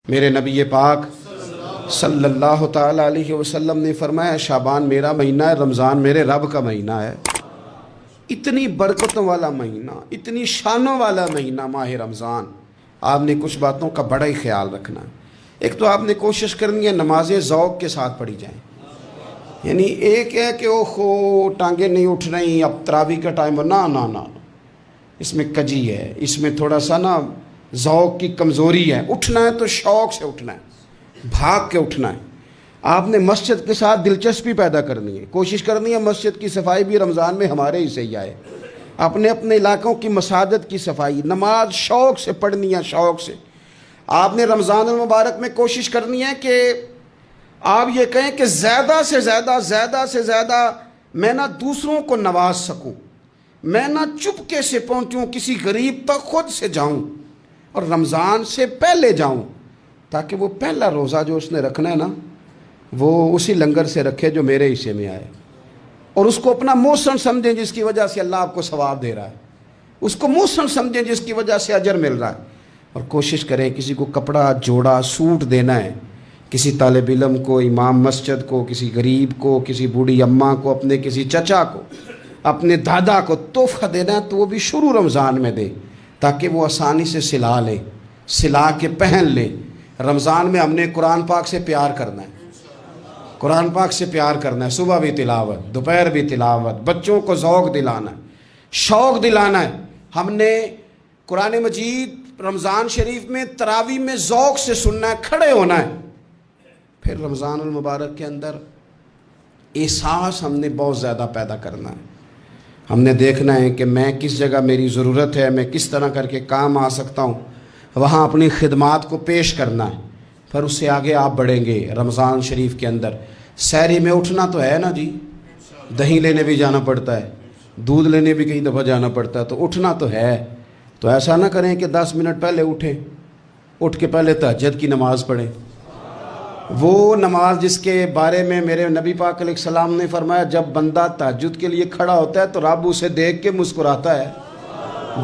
میرے نبی پاک صلی اللہ تعالیٰ علیہ وسلم نے فرمایا شعبان میرا مہینہ ہے، رمضان میرے رب کا مہینہ ہے۔ اتنی برکتوں والا مہینہ، اتنی شانوں والا مہینہ ماہ رمضان، آپ نے کچھ باتوں کا بڑا ہی خیال رکھنا ہے۔ ایک تو آپ نے کوشش کرنی ہے نمازیں ذوق کے ساتھ پڑھی جائیں، یعنی ایک ہے کہ اوہ ٹانگیں نہیں اٹھ رہی، اب تراویح کا ٹائم ہو، نہ اس میں کجی ہے، اس میں تھوڑا سا نا ذوق کی کمزوری ہے۔ اٹھنا ہے تو شوق سے اٹھنا ہے، بھاگ کے اٹھنا ہے۔ آپ نے مسجد کے ساتھ دلچسپی پیدا کرنی ہے، کوشش کرنی ہے مسجد کی صفائی بھی رمضان میں ہمارے ہی سے ہی آئے، اپنے اپنے علاقوں کی مساجد کی صفائی، نماز شوق سے پڑھنی ہے، شوق سے۔ آپ نے رمضان المبارک میں کوشش کرنی ہے کہ آپ یہ کہیں کہ زیادہ سے زیادہ میں نہ دوسروں کو نواز سکوں، میں نہ چپکے سے پہنچوں کسی غریب تک، خود سے جاؤں اور رمضان سے پہلے جاؤں، تاکہ وہ پہلا روزہ جو اس نے رکھنا ہے نا وہ اسی لنگر سے رکھے جو میرے حصے میں آئے، اور اس کو اپنا موسم سمجھیں جس کی وجہ سے اللہ آپ کو ثواب دے رہا ہے، اس کو موسم سمجھیں جس کی وجہ سے اجر مل رہا ہے۔ اور کوشش کریں کسی کو کپڑا جوڑا سوٹ دینا ہے، کسی طالب علم کو، امام مسجد کو، کسی غریب کو، کسی بوڑھی اماں کو، اپنے کسی چچا کو، اپنے دادا کو تحفہ دینا ہے تو وہ بھی شروع رمضان میں دے، تاکہ وہ آسانی سے سلا لے، سلا کے پہن لے۔ رمضان میں ہم نے قرآن پاک سے پیار کرنا ہے، قرآن پاک سے پیار کرنا ہے، صبح بھی تلاوت، دوپہر بھی تلاوت، بچوں کو ذوق دلانا ہے، شوق دلانا ہے۔ ہم نے قرآن مجید رمضان شریف میں تراویح میں ذوق سے سننا ہے، کھڑے ہونا ہے۔ پھر رمضان المبارک کے اندر احساس ہم نے بہت زیادہ پیدا کرنا ہے، ہم نے دیکھنا ہے کہ میں کس جگہ میری ضرورت ہے، میں کس طرح کر کے کام آ سکتا ہوں، وہاں اپنی خدمات کو پیش کرنا ہے۔ پھر اس سے آگے آپ بڑھیں گے۔ رمضان شریف کے اندر سحری میں اٹھنا تو ہے نا جی، دہی لینے بھی جانا پڑتا ہے، دودھ لینے بھی کئی دفعہ جانا پڑتا ہے، تو اٹھنا تو ہے۔ تو ایسا نہ کریں کہ 10 منٹ پہلے اٹھیں، اٹھ کے پہلے تہجد کی نماز پڑھیں، وہ نماز جس کے بارے میں میرے نبی پاک علیہ السلام نے فرمایا جب بندہ تہجد کے لیے کھڑا ہوتا ہے تو رب اسے دیکھ کے مسکراتا ہے،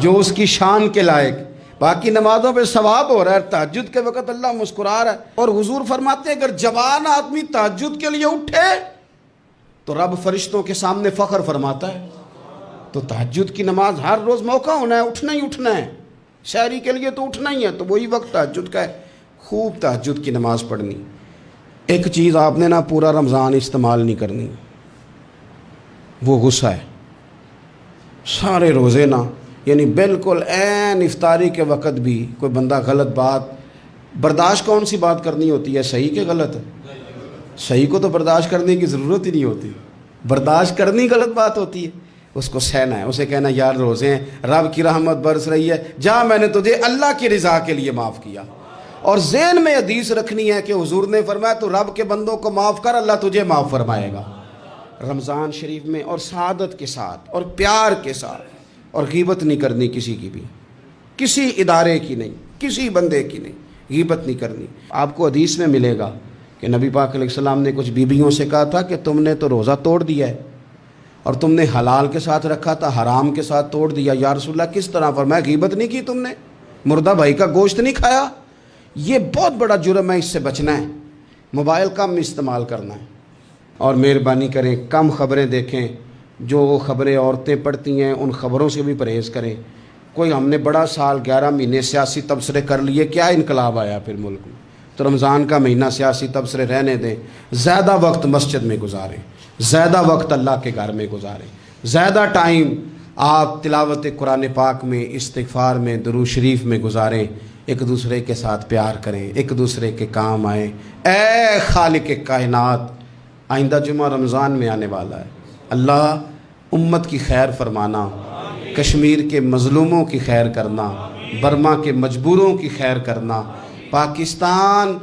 جو اس کی شان کے لائق۔ باقی نمازوں پہ ثواب ہو رہا ہے، تہجد کے وقت اللہ مسکرا رہا ہے۔ اور حضور فرماتے ہیں اگر جوان آدمی تہجد کے لیے اٹھے تو رب فرشتوں کے سامنے فخر فرماتا ہے۔ تو تہجد کی نماز ہر روز موقع ہونا ہے، اٹھنا ہی اٹھنا ہے، شہری کے لیے تو اٹھنا ہی ہے، تو وہی وقت تہجد کا ہے، خوب تہجد کی نماز پڑھنی۔ ایک چیز آپ نے نا پورا رمضان استعمال نہیں کرنی، وہ غصہ ہے۔ سارے روزے نا، یعنی بالکل عین افطاری کے وقت بھی کوئی بندہ غلط بات، برداشت کون سی بات کرنی ہوتی ہے، صحیح کہ غلط؟ صحیح کو تو برداشت کرنے کی ضرورت ہی نہیں ہوتی، برداشت کرنی غلط بات ہوتی ہے، اس کو سہنا ہے، اسے کہنا یار روزے ہیں، رب کی رحمت برس رہی ہے، جا میں نے تجھے اللہ کی رضا کے لیے معاف کیا۔ اور ذہن میں حدیث رکھنی ہے کہ حضور نے فرمایا تو رب کے بندوں کو معاف کر، اللہ تجھے معاف فرمائے گا۔ رمضان شریف میں اور سعادت کے ساتھ اور پیار کے ساتھ، اور غیبت نہیں کرنی کسی کی بھی، کسی ادارے کی نہیں، کسی بندے کی نہیں، غیبت نہیں کرنی۔ آپ کو حدیث میں ملے گا کہ نبی پاک علیہ السلام نے کچھ بیویوں سے کہا تھا کہ تم نے تو روزہ توڑ دیا ہے، اور تم نے حلال کے ساتھ رکھا تھا، حرام کے ساتھ توڑ دیا۔ یا رسول اللہ کس طرح؟ فرمایا غیبت نہیں کی تم نے، مردہ بھائی کا گوشت نہیں کھایا، یہ بہت بڑا جرم ہے، اس سے بچنا ہے۔ موبائل کم استعمال کرنا ہے، اور مہربانی کریں کم خبریں دیکھیں، جو خبریں عورتیں پڑھتی ہیں ان خبروں سے بھی پرہیز کریں۔ کوئی ہم نے بڑا سال 11 مہینے سیاسی تبصرے کر لیے، کیا انقلاب آیا پھر ملک میں؟ تو رمضان کا مہینہ سیاسی تبصرے رہنے دیں، زیادہ وقت مسجد میں گزاریں، زیادہ وقت اللہ کے گھر میں گزاریں، زیادہ ٹائم آپ تلاوت قرآن پاک میں، استغفار میں، درود شریف میں گزاریں، ایک دوسرے کے ساتھ پیار کریں، ایک دوسرے کے کام آئیں۔ اے خالق کائنات، آئندہ جمعہ رمضان میں آنے والا ہے، اللہ امت کی خیر فرمانا، کشمیر کے مظلوموں کی خیر کرنا، برما کے مجبوروں کی خیر کرنا۔ پاکستان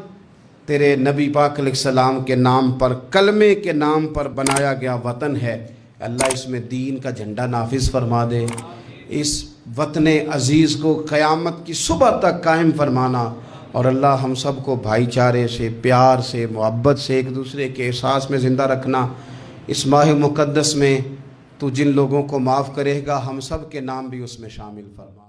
تیرے نبی پاک علیہ السلام کے نام پر، کلمے کے نام پر بنایا گیا وطن ہے، اللہ اس میں دین کا جھنڈا نافذ فرما دے، اس وطن عزیز کو قیامت کی صبح تک قائم فرمانا، اور اللہ ہم سب کو بھائی چارے سے، پیار سے، محبت سے، ایک دوسرے کے احساس میں زندہ رکھنا۔ اس ماہ مقدس میں تو جن لوگوں کو معاف کرے گا ہم سب کے نام بھی اس میں شامل فرما۔